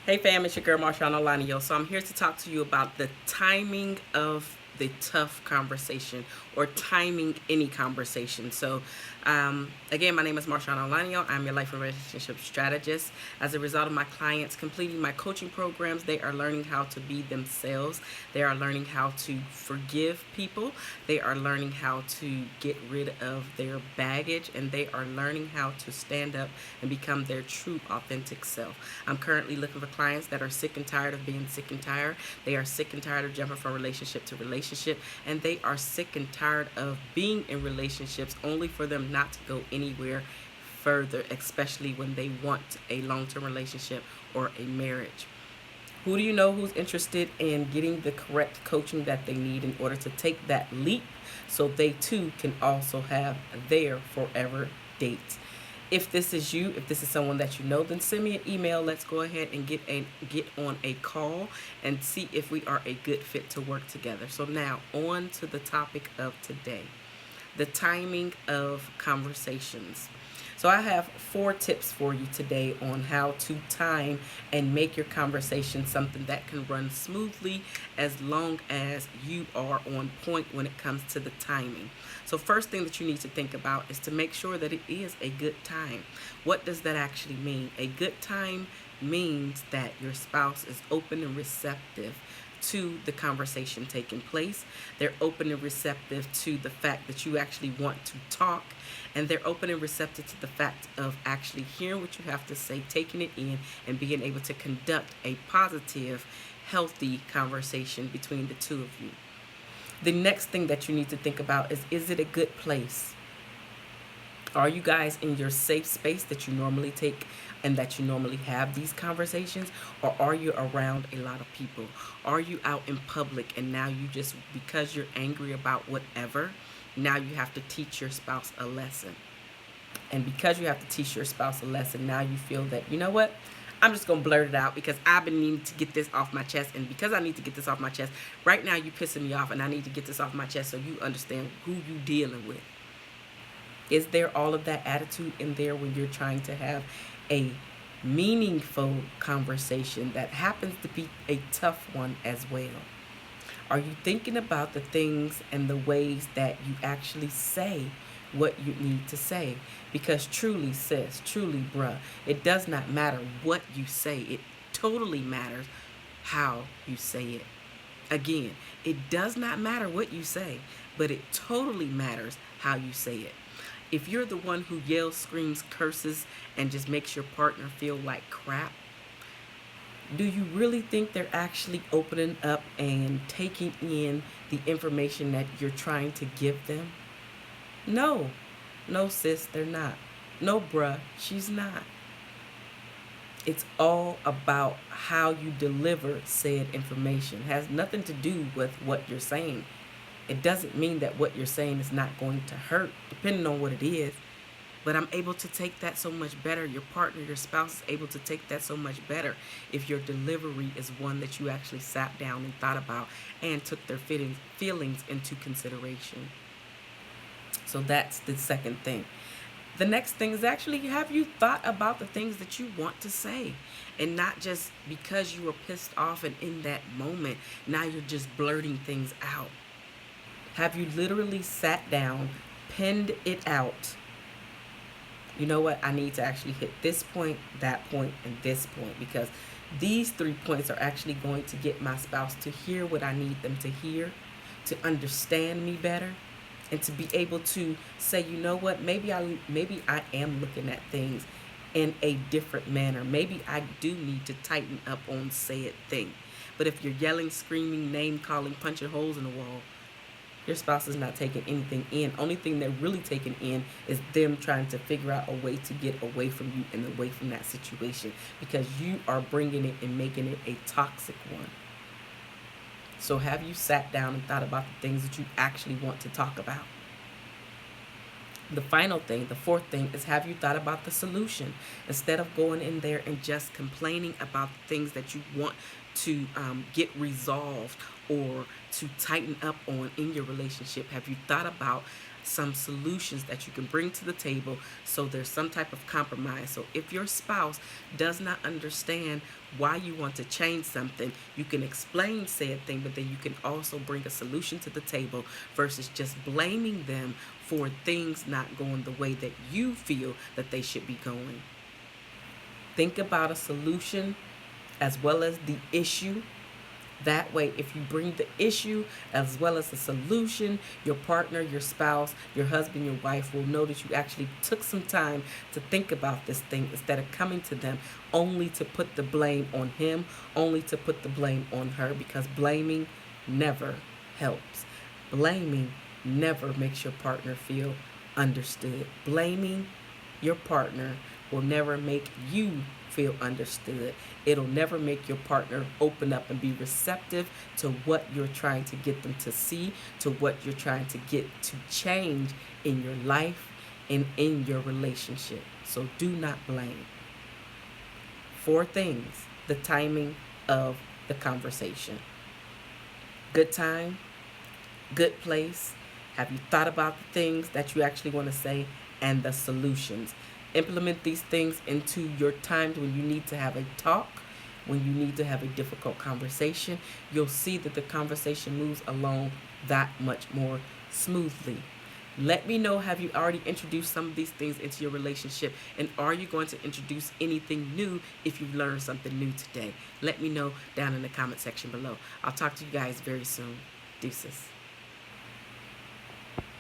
Hey fam, it's your girl MarshaunO'Laniyan. So I'm here to talk to you about the timing of the tough conversation or timing any conversation. Again, my name is MarshaunO'Laniyan. I'm your life and relationship strategist. As a result of my clients completing my coaching programs, they are learning how to be themselves. They are learning how to forgive people. They are learning how to get rid of their baggage, and they are learning how to stand up and become their true, authentic self. I'm currently looking for clients that are sick and tired of being sick and tired. They are sick and tired of jumping from relationship to relationship, and they are sick and tired of being in relationships only for them not to go anywhere further, especially when they want a long-term relationship or a marriage. Who do you know who's interested in getting the correct coaching that they need in order to take that leap so they too can also have their forever date? If this is you, if this is someone that you know, then send me an email. Let's go ahead and get on a call and see if we are a good fit to work together. So now on to the topic of today, the timing of conversations. So I have 4 tips for you today on how to time and make your conversation something that can run smoothly as long as you are on point when it comes to the timing. So first thing that you need to think about is to make sure that it is a good time. What does that actually mean? A good time means that your spouse is open and receptive to the conversation taking place. They're open and receptive to the fact that you actually want to talk, and they're open and receptive to the fact of actually hearing what you have to say, taking it in, and being able to conduct a positive, healthy conversation between the two of you. The next thing that you need to think about is it a good place? Are you guys in your safe space that you normally take and that you normally have these conversations? Or are you around a lot of people? Are you out in public and now you just, because you're angry about whatever, now you have to teach your spouse a lesson? And because you have to teach your spouse a lesson, now you feel that, you know what? I'm just going to blurt it out because I've been needing to get this off my chest. And because I need to get this off my chest, right now you pissing me off and I need to get this off my chest so you understand who you dealing with. Is there all of that attitude in there when you're trying to have a meaningful conversation that happens to be a tough one as well? Are you thinking about the things and the ways that you actually say what you need to say? Because truly, sis, truly, bruh, it does not matter what you say. It totally matters how you say it. Again, it does not matter what you say, but it totally matters how you say it. If you're the one who yells, screams, curses, and just makes your partner feel like crap, do you really think they're actually opening up and taking in the information that you're trying to give them? No. No, sis, they're not. No, bruh, she's not. It's all about how you deliver said information. It has nothing to do with what you're saying. It doesn't mean that what you're saying is not going to hurt, depending on what it is. But I'm able to take that so much better. Your partner, your spouse is able to take that so much better if your delivery is one that you actually sat down and thought about and took their feelings into consideration. So that's the second thing. The next thing is actually, have you thought about the things that you want to say? And not just because you were pissed off and in that moment, now you're just blurting things out. Have you literally sat down, penned it out? You know what? I need to actually hit this point, that point, and this point, because these 3 points are actually going to get my spouse to hear what I need them to hear, to understand me better, and to be able to say, you know what? Maybe I am looking at things in a different manner. Maybe I do need to tighten up on said thing. But if you're yelling, screaming, name calling, punching holes in the wall, your spouse is not taking anything in. Only thing they're really taking in is them trying to figure out a way to get away from you and away from that situation, because you are bringing it and making it a toxic one. So have you sat down and thought about the things that you actually want to talk about? The final thing, the fourth thing, is have you thought about the solution? Instead of going in there and just complaining about the things that you want to get resolved or to tighten up on in your relationship, have you thought about some solutions that you can bring to the table so there's some type of compromise. So if your spouse does not understand why you want to change something, you can explain said thing, but then you can also bring a solution to the table versus just blaming them for things not going the way that you feel that they should be going. Think about a solution as well as the issue. That way, if you bring the issue as well as the solution, your partner, your spouse, your husband, your wife will know that you actually took some time to think about this thing instead of coming to them only to put the blame on him, only to put the blame on her, because blaming never helps. Blaming never makes your partner feel understood. Blaming your partner will never make you feel understood. It'll never make your partner open up and be receptive to what you're trying to get them to see, to what you're trying to get to change in your life and in your relationship. So do not blame. 4 things: the timing of the conversation. Good time, good place. Have you thought about the things that you actually want to say, and the solutions? Implement these things into your times when you need to have a talk, when you need to have a difficult conversation. You'll see that the conversation moves along that much more smoothly. Let me know, have you already introduced some of these things into your relationship? And are you going to introduce anything new if you've learned something new today? Let me know down in the comment section below. I'll talk to you guys very soon. Deuces.